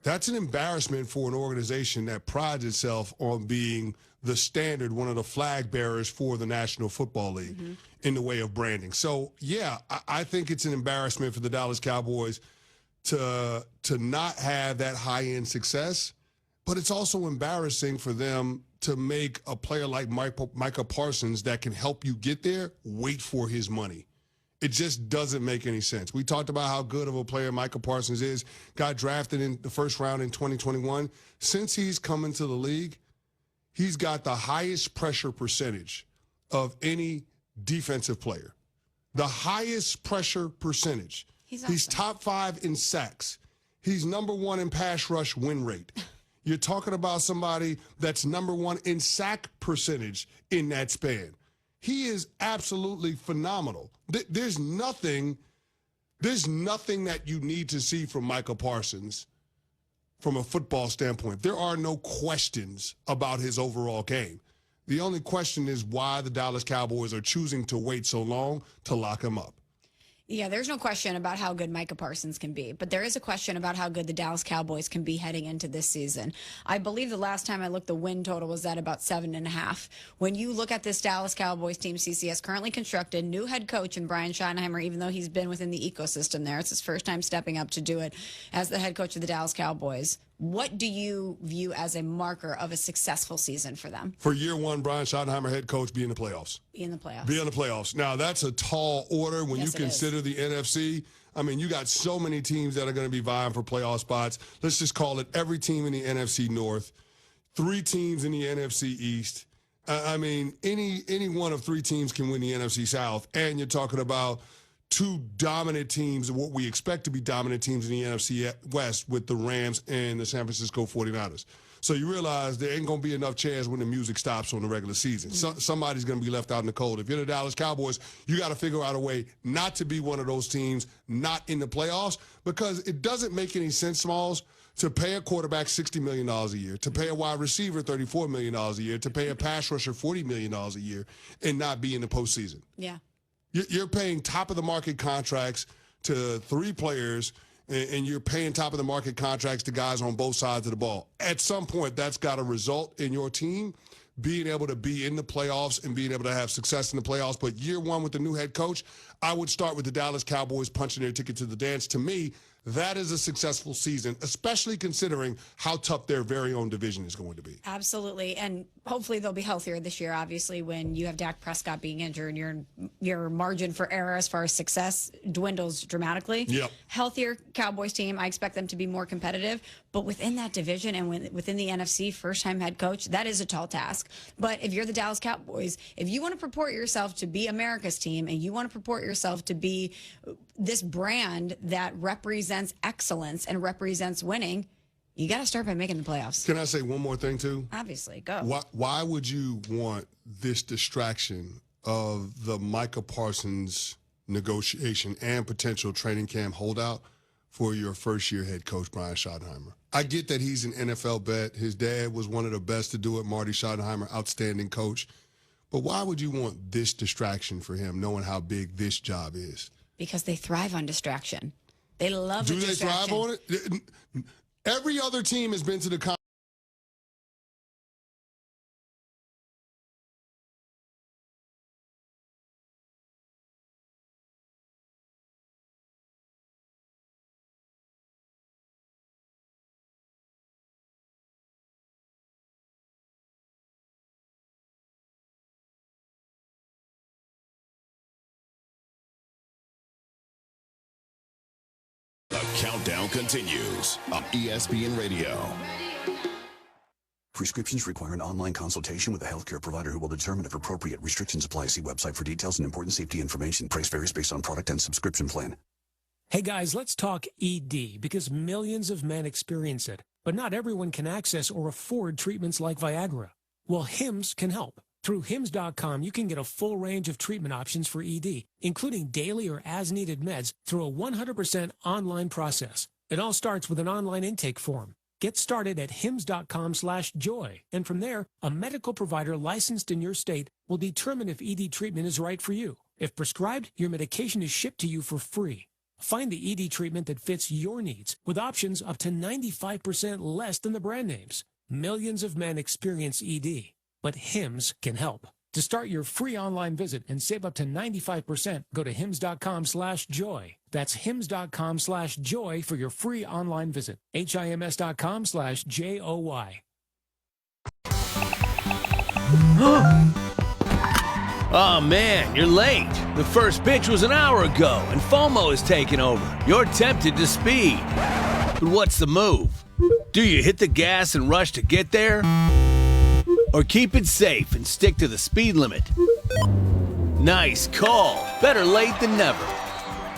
That's an embarrassment for an organization that prides itself on being the standard, one of the flag bearers for the National Football League in the way of branding. So, yeah, I think it's an embarrassment for the Dallas Cowboys to not have that high-end success, but it's also embarrassing for them to make a player like Micah Parsons that can help you get there wait for his money. It just doesn't make any sense. We talked about how good of a player Micah Parsons is, got drafted in the first round in 2021. Since he's come into the league, he's got the highest pressure percentage of any defensive player. The highest pressure percentage. He's top 5 in sacks. He's number 1 in pass rush win rate. You're talking about somebody that's number 1 in sack percentage in that span. He is absolutely phenomenal. There's nothing that you need to see from Micah Parsons from a football standpoint. There are no questions about his overall game. The only question is why the Dallas Cowboys are choosing to wait so long to lock him up. Yeah, there's no question about how good Micah Parsons can be, but there is a question about how good the Dallas Cowboys can be heading into this season. I believe the last time I looked, the win total was at about 7.5. When you look at this Dallas Cowboys team, CCS currently constructed, new head coach in Brian Schottenheimer, even though he's been within the ecosystem there. It's his first time stepping up to do it as the head coach of the Dallas Cowboys. What do you view as a marker of a successful season for them? For year one, Brian Schottenheimer, head coach, be in the playoffs. Be in the playoffs. Be in the playoffs. Now, that's a tall order when Yes, you consider the NFC. I mean, you got so many teams that are going to be vying for playoff spots. Let's just call it every team in the NFC North, 3 teams in the NFC East. I mean, any one of 3 teams can win the NFC South, and you're talking about 2 dominant teams, what we expect to be dominant teams in the NFC West with the Rams and the San Francisco 49ers. So you realize there ain't going to be enough chance when the music stops on the regular season. Somebody's going to be left out in the cold. If you're the Dallas Cowboys, you got to figure out a way not to be one of those teams not in the playoffs, because it doesn't make any sense, Smalls, to pay a quarterback $60 million a year, to pay a wide receiver $34 million a year, to pay a pass rusher $40 million a year, and not be in the postseason. Yeah. You're paying top-of-the-market contracts to 3 players, and you're paying top-of-the-market contracts to guys on both sides of the ball. At some point, that's got to result in your team being able to be in the playoffs and being able to have success in the playoffs. But year one with the new head coach, I would start with the Dallas Cowboys punching their ticket to the dance. To me, that is a successful season, especially considering how tough their very own division is going to be. Absolutely. And hopefully they'll be healthier this year, obviously, when you have Dak Prescott being injured, your margin for error as far as success dwindles dramatically. Yep. Healthier Cowboys team, I expect them to be more competitive. But within that division and within the NFC, first-time head coach, that is a tall task. But if you're the Dallas Cowboys, if you want to purport yourself to be America's team and you want to purport yourself to be this brand that represents excellence and represents winning, you got to start by making the playoffs. Can I say one more thing, too? Obviously, go. Why would you want this distraction of the Micah Parsons negotiation and potential training camp holdout for your first-year head coach, Brian Schottenheimer? I get that he's an NFL vet. His dad was one of the best to do it, Marty Schottenheimer, outstanding coach. But why would you want this distraction for him, knowing how big this job is? Because they thrive on distraction. They love the distraction. Do they thrive on it? Every other team has been to the The countdown continues on ESPN Radio. Prescriptions require an online consultation with a healthcare provider who will determine if appropriate. Restrictions apply. See website for details and important safety information. Price varies based on product and subscription plan. Hey guys, let's talk ED because millions of men experience it, but not everyone can access or afford treatments like Viagra. Well, Hims can help. Through Hims.com, you can get a full range of treatment options for ED, including daily or as-needed meds through a 100% online process. It all starts with an online intake form. Get started at hims.com/joy, and from there, a medical provider licensed in your state will determine if ED treatment is right for you. If prescribed, your medication is shipped to you for free. Find the ED treatment that fits your needs with options up to 95% less than the brand names. Millions of men experience ED, but Hims can help. To start your free online visit and save up to 95%, go to hims.com/joy. That's hims.com/joy for your free online visit. HIMS.com/JOY. Oh man, you're late. The first pitch was an hour ago, and FOMO is taking over. You're tempted to speed. But what's the move? Do you hit the gas and rush to get there? Or keep it safe and stick to the speed limit? Nice call. Better late than never.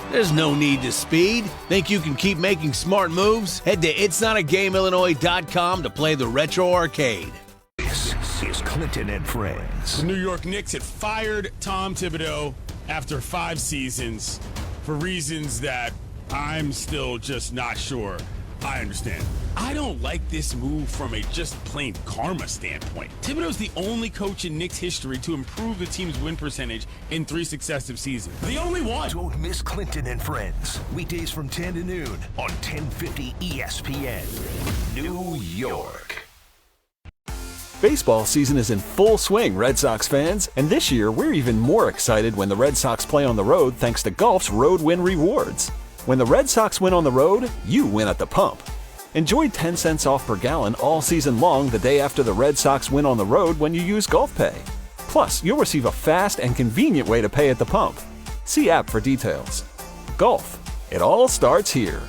There's no need to speed. Think you can keep making smart moves? Head to itsnotagameillinois.com to play the retro arcade. This is Clinton and Friends. The New York Knicks had fired Tom Thibodeau after 5 seasons for reasons that I'm still just not sure I understand. I don't like this move from a just plain karma standpoint. Thibodeau's the only coach in Knicks history to improve the team's win percentage in 3 successive seasons. The only one. Don't miss Clinton and Friends. Weekdays from 10 to noon on 1050 ESPN, New York. Baseball season is in full swing, Red Sox fans, and this year we're even more excited when the Red Sox play on the road thanks to Golf's Road Win Rewards. When the Red Sox win on the road, you win at the pump. Enjoy 10 cents off per gallon all season long the day after the Red Sox win on the road when you use Golf Pay. Plus, you'll receive a fast and convenient way to pay at the pump. See app for details. Golf. It all starts here.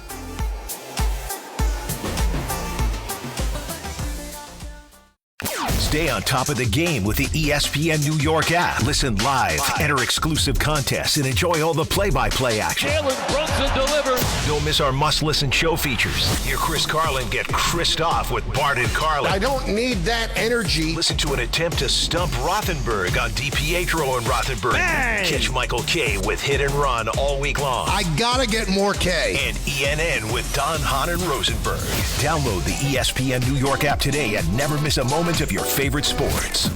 Stay on top of the game with the ESPN New York app. Listen live, enter exclusive contests, and enjoy all the play-by-play action. Jalen Brunson delivers. Don't miss our must-listen show features. Hear Chris Carlin get Chris'd off with Bart and Carlin. I don't need that energy. Listen to an attempt to stump Rothenberg on DiPietro and Rothenberg. Bang! Catch Michael K with Hit and Run all week long. I gotta get more K. And ENN with Don Hahn and Rosenberg. Download the ESPN New York app today and never miss a moment of your favorite sports.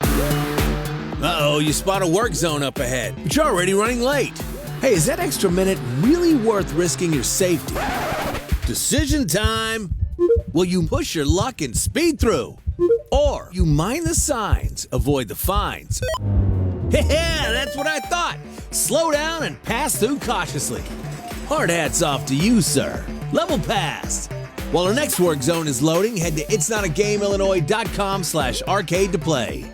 Uh-oh, you spot a work zone up ahead, but you're already running late. Hey, is that extra minute really worth risking your safety? Decision time. Will you push your luck and speed through? Or you mind the signs, avoid the fines. Yeah, that's what I thought. Slow down and pass through cautiously. Hard hats off to you, sir. Level passed. While our next work zone is loading, head to itsnotagameillinois.com/arcade to play.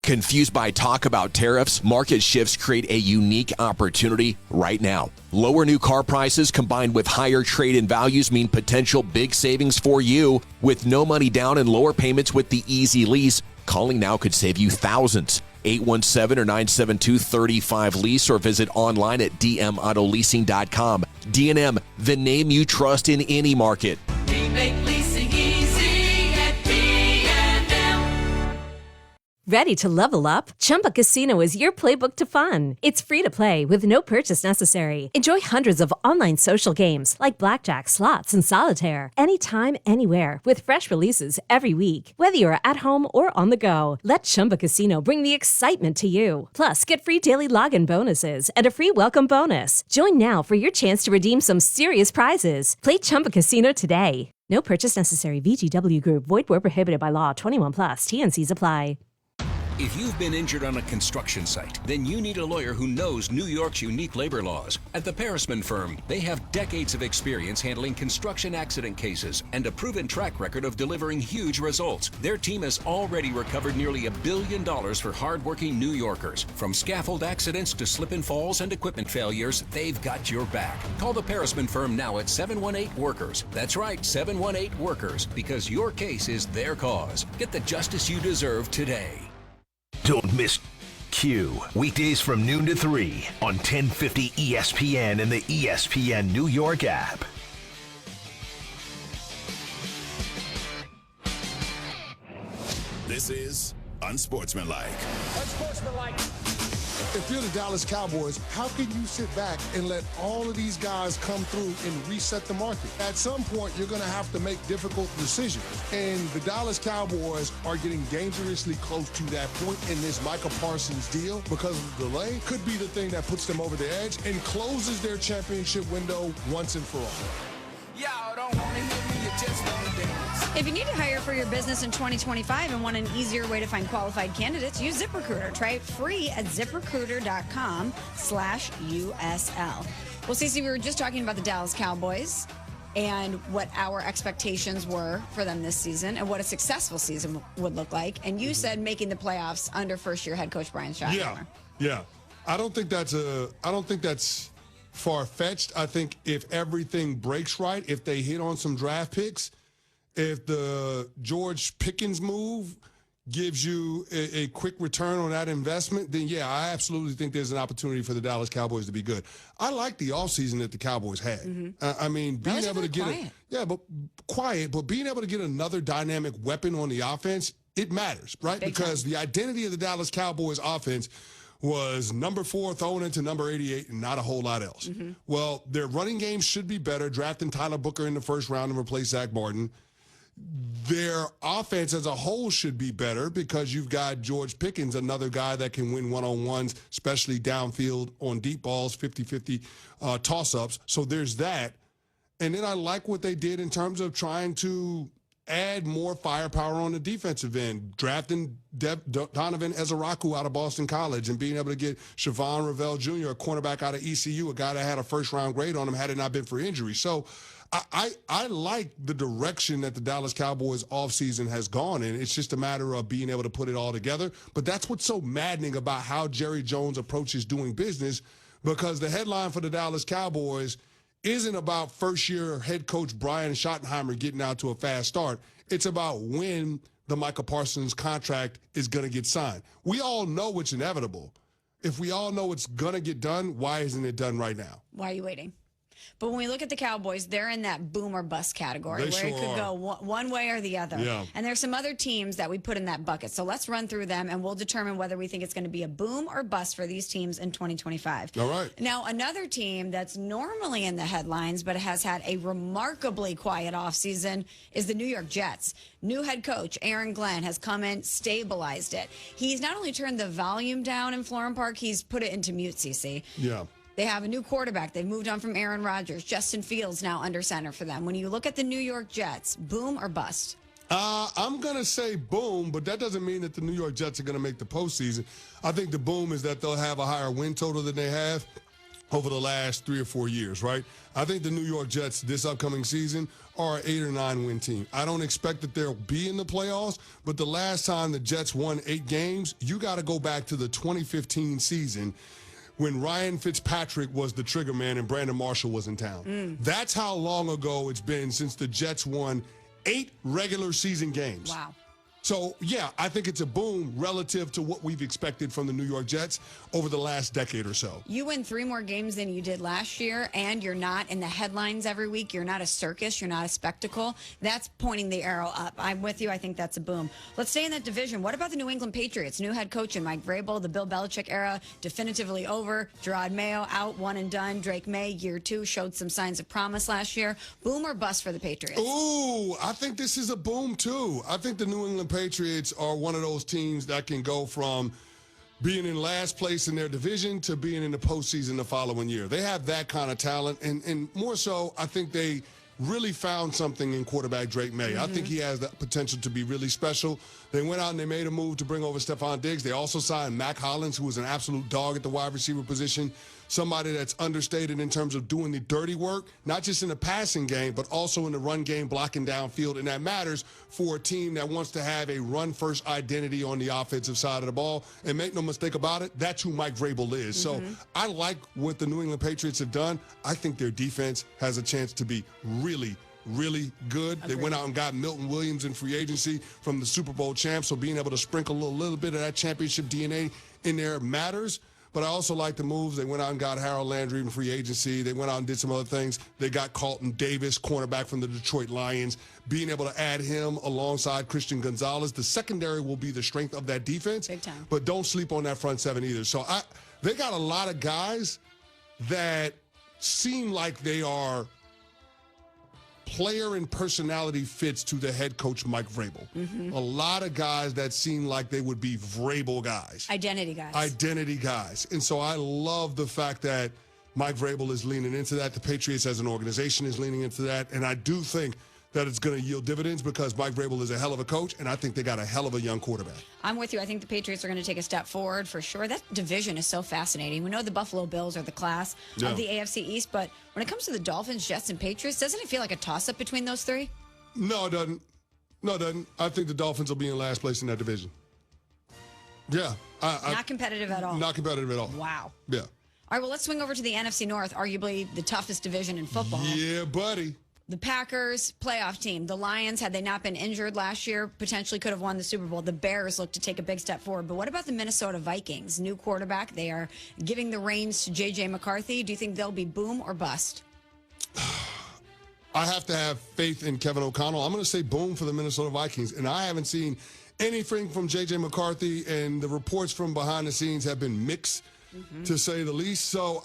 Confused by talk about tariffs? Market shifts create a unique opportunity right now. Lower new car prices combined with higher trade-in values mean potential big savings for you. With no money down and lower payments with the Easy Lease, calling now could save you thousands. 817 or 972-35-LEASE or visit online at dmautoleasing.com. D&M, the name you trust in any market. We make leasing easy at D&M. Ready to level up? Chumba Casino is your playbook to fun. It's free to play with no purchase necessary. Enjoy hundreds of online social games like blackjack, slots, and solitaire anytime, anywhere with fresh releases every week. Whether you're at home or on the go, let Chumba Casino bring the excitement to you. Plus, get free daily login bonuses and a free welcome bonus. Join now for your chance to redeem some serious prizes. Play Chumba Casino today. No purchase necessary. VGW Group. Void where prohibited by law. 21+. TNCs apply. If you've been injured on a construction site, then you need a lawyer who knows New York's unique labor laws. At the Parisman Firm, they have decades of experience handling construction accident cases and a proven track record of delivering huge results. Their team has already recovered nearly $1 billion for hardworking New Yorkers. From scaffold accidents to slip and falls and equipment failures, they've got your back. Call the Parisman Firm now at 718-WORKERS. That's right, 718-WORKERS, because your case is their cause. Get the justice you deserve today. Don't miss Q. Weekdays from noon to 3 on 1050 ESPN and the ESPN New York app. This is Unsportsmanlike. Unsportsmanlike. If you're the Dallas Cowboys, how can you sit back and let all of these guys come through and reset the market? At some point, you're going to have to make difficult decisions. And the Dallas Cowboys are getting dangerously close to that point in this Micah Parsons deal because of the delay. Could be the thing that puts them over the edge and closes their championship window once and for all. Y'all don't want to hear me, you just want to dance. If you need to hire for your business in 2025 and want an easier way to find qualified candidates, use ZipRecruiter. Try it free at ZipRecruiter.com/USL. Well, Cece, we were just talking about the Dallas Cowboys and what our expectations were for them this season and what a successful season would look like. And you said making the playoffs under first-year head coach Brian Schottenheimer. Yeah. I don't think that's far-fetched. I think if everything breaks right, if they hit on some draft picks, if the George Pickens move gives you a quick return on that investment, then yeah, I absolutely think there's an opportunity for the Dallas Cowboys to be good. I like the offseason that the Cowboys had. I mean, being able to get but being able to get another dynamic weapon on the offense, it matters, right? Because the identity of the Dallas Cowboys offense was number 4 thrown into number 88 and not a whole lot else. Well, their running game should be better, drafting Tyler Booker in the first round and replace Zach Martin. Their offense as a whole should be better because you've got George Pickens, another guy that can win one-on-ones, especially downfield on deep balls, 50-50 toss-ups. So there's that. And then I like what they did in terms of trying to add more firepower on the defensive end, drafting Donovan Ezeraku out of Boston College and being able to get Siobhan Ravel Jr., a cornerback out of ECU, a guy that had a first-round grade on him had it not been for injury. So I like the direction that the Dallas Cowboys offseason has gone in. It's just a matter of being able to put it all together. But that's what's so maddening about how Jerry Jones approaches doing business, because the headline for the Dallas Cowboys isn't about first-year head coach Brian Schottenheimer getting out to a fast start. It's about when the Micah Parsons contract is going to get signed. We all know it's inevitable. If we all know it's going to get done, why isn't it done right now? Why are you waiting? But when we look at the Cowboys, they're in that boom or bust category They where sure it could are. go one way or the other. Yeah. And there's some other teams that we put in that bucket. So let's run through them and we'll determine whether we think it's going to be a boom or bust for these teams in 2025. All right. Now, another team that's normally in the headlines but has had a remarkably quiet offseason is the New York Jets. New head coach Aaron Glenn has come in, stabilized it. He's not only turned the volume down in Florham Park, he's put it into mute, CC. Yeah. They have a new quarterback. They've moved on from Aaron Rodgers. Justin Fields now under center for them. When you look at the New York Jets, boom or bust? I'm going to say boom, but that doesn't mean that the New York Jets are going to make the postseason. I think the boom is that they'll have a higher win total than they have over the last 3 or 4 years, right? I think the New York Jets this upcoming season are an 8 or 9 win team. I don't expect that they'll be in the playoffs, but the last time the Jets won 8 games, you got to go back to the 2015 season when Ryan Fitzpatrick was the trigger man and Brandon Marshall was in town. That's how long ago it's been since the Jets won 8 regular season games. Wow. So, yeah, I think it's a boom relative to what we've expected from the New York Jets over the last decade or so. You win 3 more games than you did last year, and you're not in the headlines every week. You're not a circus. You're not a spectacle. That's pointing the arrow up. I'm with you. I think that's a boom. Let's stay in that division. What about the New England Patriots? New head coach in Mike Vrabel, the Bill Belichick era definitively over. Gerard Mayo out, one and done. Drake May, year 2, showed some signs of promise last year. Boom or bust for the Patriots? Ooh, I think this is a boom, too. I think the New England Patriots are one of those teams that can go from being in last place in their division to being in the postseason the following year. They have that kind of talent, and more so, I think they really found something in quarterback Drake May. I think he has the potential to be really special. They went out and they made a move to bring over Stephon Diggs. They also signed Mac Hollins, who was an absolute dog at the wide receiver position, somebody that's understated in terms of doing the dirty work, not just in the passing game, but also in the run game, blocking downfield. And that matters for a team that wants to have a run-first identity on the offensive side of the ball. And make no mistake about it, that's who Mike Vrabel is. So I like what the New England Patriots have done. I think their defense has a chance to be really good. They went out and got Milton Williams in free agency from the Super Bowl champ, so being able to sprinkle a little bit of that championship DNA in there matters. But I also like the moves. They went out and got Harold Landry in free agency. They went out and did some other things. They got Carlton Davis, cornerback from the Detroit Lions, being able to add him alongside Christian Gonzalez. The secondary will be the strength of that defense. Big time. But don't sleep on that front seven either. So they got a lot of guys that seem like they are player and personality fits to the head coach, Mike Vrabel. A lot of guys that seem like they would be Vrabel guys. Identity guys. And so I love the fact that Mike Vrabel is leaning into that. The Patriots as an organization is leaning into that. And I do think that it's going to yield dividends because Mike Vrabel is a hell of a coach, and I think they got a hell of a young quarterback. I'm with you. I think the Patriots are going to take a step forward for sure. That division is so fascinating. We know the Buffalo Bills are the class of the AFC East, but when it comes to the Dolphins, Jets, and Patriots, doesn't it feel like a toss-up between those 3? No, it doesn't. No, it doesn't. I think the Dolphins will be in last place in that division. Yeah. Not competitive at all. Not competitive at all. Wow. Yeah. All right, well, let's swing over to the NFC North, arguably the toughest division in football. Yeah, buddy. The Packers, playoff team. The Lions, had they not been injured last year, potentially could have won the Super Bowl. The Bears look to take a big step forward. But what about the Minnesota Vikings? New quarterback. They are giving the reins to J.J. McCarthy. Do you think they'll be boom or bust? I have to have faith in Kevin O'Connell. I'm going to say boom for the Minnesota Vikings. And I haven't seen anything from J.J. McCarthy, and the reports from behind the scenes have been mixed, to say the least. So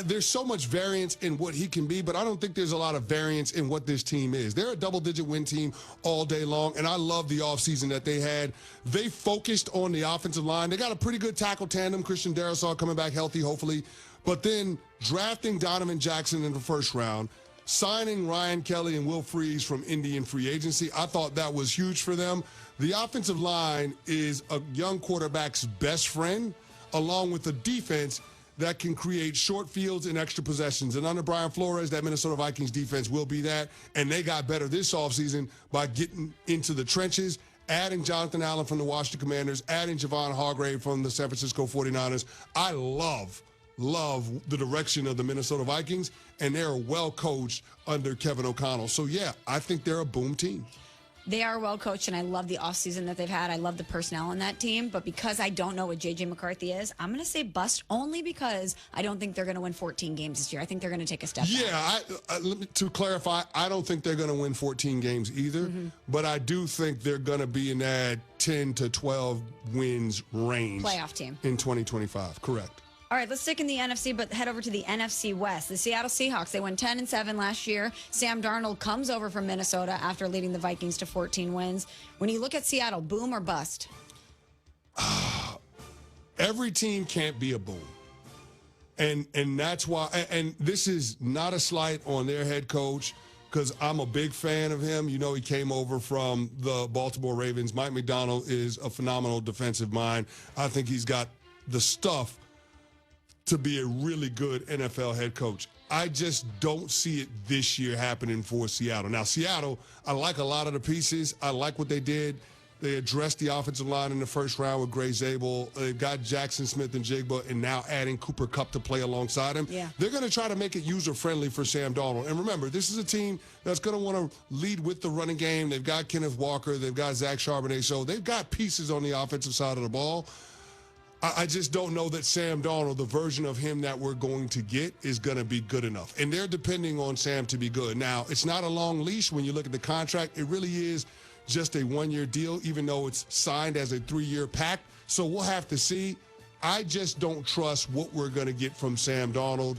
there's so much variance in what he can be, but I don't think there's a lot of variance in what this team is. They're a double-digit win team all day long, and I love the offseason that they had. They focused on the offensive line. They got a pretty good tackle tandem, Christian Darrisaw coming back healthy, hopefully. But then drafting Donovan Jackson in the first round, signing Ryan Kelly and Will Freeze from Indy in free agency, I thought that was huge for them. The offensive line is a young quarterback's best friend, along with a defense that can create short fields and extra possessions. And under Brian Flores, that Minnesota Vikings defense will be that. And they got better this offseason by getting into the trenches, adding Jonathan Allen from the Washington Commanders, adding Javon Hargrave from the San Francisco 49ers. I love the direction of the Minnesota Vikings, and they're well coached under Kevin O'Connell. So, yeah, I think they're a boom team. They are well coached, and I love the offseason that they've had. I love the personnel on that team. But because I don't know what J.J. McCarthy is, I'm going to say bust only because I don't think they're going to win 14 games this year. I think they're going to take a step back. To clarify, I don't think they're going to win 14 games either. But I do think they're going to be in that 10 to 12 wins range. Playoff team. In 2025, correct. All right, let's stick in the NFC, but head over to the NFC West. The Seattle Seahawks, they went 10-7 last year. Sam Darnold comes over from Minnesota after leading the Vikings to 14 wins. When you look at Seattle, boom or bust? Every team can't be a boom. And that's why, and this is not a slight on their head coach, because I'm a big fan of him. You know, he came over from the Baltimore Ravens. Mike McDonald is a phenomenal defensive mind. I think he's got the stuff to be a really good NFL head coach. I just don't see it this year happening for Seattle. Now, Seattle, I like a lot of the pieces. I like what they did. They addressed the offensive line in the first round with Gray Zabel. They've got Jackson Smith and Jigba, and now adding Cooper Kupp to play alongside him. Yeah. They're going to try to make it user-friendly for Sam Darnold. And remember, this is a team that's going to want to lead with the running game. They've got Kenneth Walker. They've got Zach Charbonnet. So they've got pieces on the offensive side of the ball. I just don't know that Sam Darnold, the version of him that we're going to get, is going to be good enough. And they're depending on Sam to be good. Now, it's not a long leash when you look at the contract. It really is just a one-year deal, even though it's signed as a 3-year pact. So we'll have to see. I just don't trust what we're going to get from Sam Darnold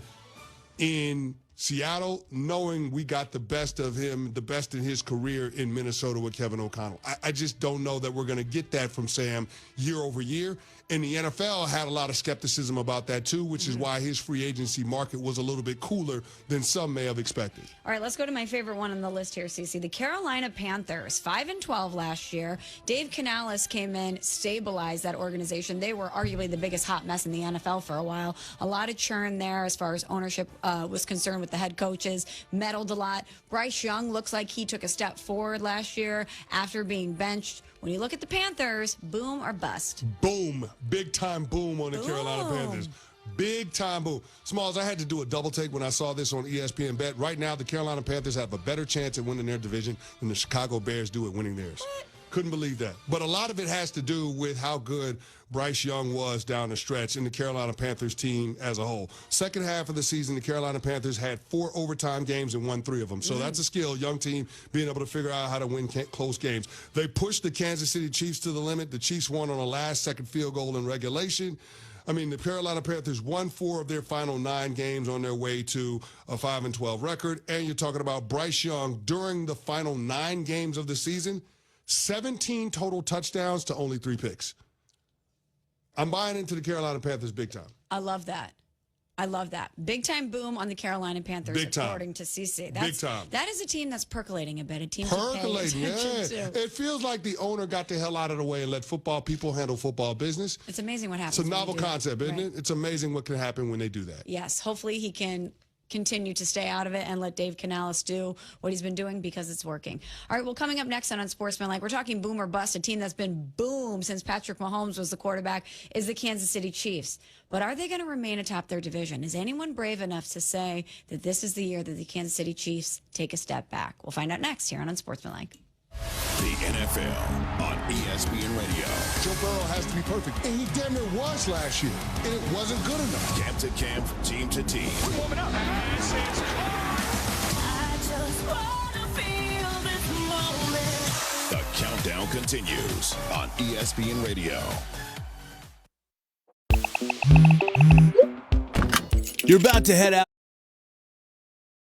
in Seattle, knowing we got the best of him, the best in his career in Minnesota with Kevin O'Connell. I just don't know that we're going to get that from Sam year over year. And the NFL had a lot of skepticism about that too, which is why his free agency market was a little bit cooler than some may have expected. All right, let's go to my favorite one on the list here, Cece. The Carolina Panthers, 5-12 last year. Dave Canales came in, stabilized that organization. They were arguably the biggest hot mess in the NFL for a while. A lot of churn there as far as ownership was concerned with the head coaches, meddled a lot. Bryce Young looks like he took a step forward last year after being benched. When you look at the Panthers, boom or bust? Boom. Big time boom on the Carolina Panthers. Big time boom. Smalls, I had to do a double take when I saw this on ESPN Bet. Right now, the Carolina Panthers have a better chance at winning their division than the Chicago Bears do at winning theirs. What? Couldn't believe that. But a lot of it has to do with how good Bryce Young was down the stretch in the Carolina Panthers team as a whole. Second half of the season, the Carolina Panthers had 4 overtime games and won 3 of them. So that's a skill, young team being able to figure out how to win close games. They pushed the Kansas City Chiefs to the limit. The Chiefs won on a last-second field goal in regulation. I mean, the Carolina Panthers won 4 of their final 9 games on their way to a 5-12 record. And you're talking about Bryce Young during the final 9 games of the season, 17 total touchdowns to only 3 picks. I'm buying into the Carolina Panthers big time. I love that. I love that. Big time boom on the Carolina Panthers, big time. according to CC. Big time. That is a team that's percolating a bit. A team Percolating, to pay attention yeah. to. It feels like the owner got the hell out of the way and let football people handle football business. It's amazing what happens. It's a novel when you do concept, that. isn't Right. it? It's amazing what can happen when they do that. Yes. Hopefully he can continue to stay out of it and let Dave Canales do what he's been doing because it's working. All right, well, coming up next on Unsportsmanlike, we're talking boom or bust. A team that's been boom since Patrick Mahomes was the quarterback is the Kansas City Chiefs. But are they going to remain atop their division? Is anyone brave enough to say that this is the year that the Kansas City Chiefs take a step back? We'll find out next here on Unsportsmanlike. The NFL on ESPN Radio. Joe Burrow has to be perfect, and he damn near was last year, and it wasn't good enough. Camp to camp, team to team. We're warming up. This is I just wanna feel this moment. The countdown continues on ESPN Radio. You're about to head out.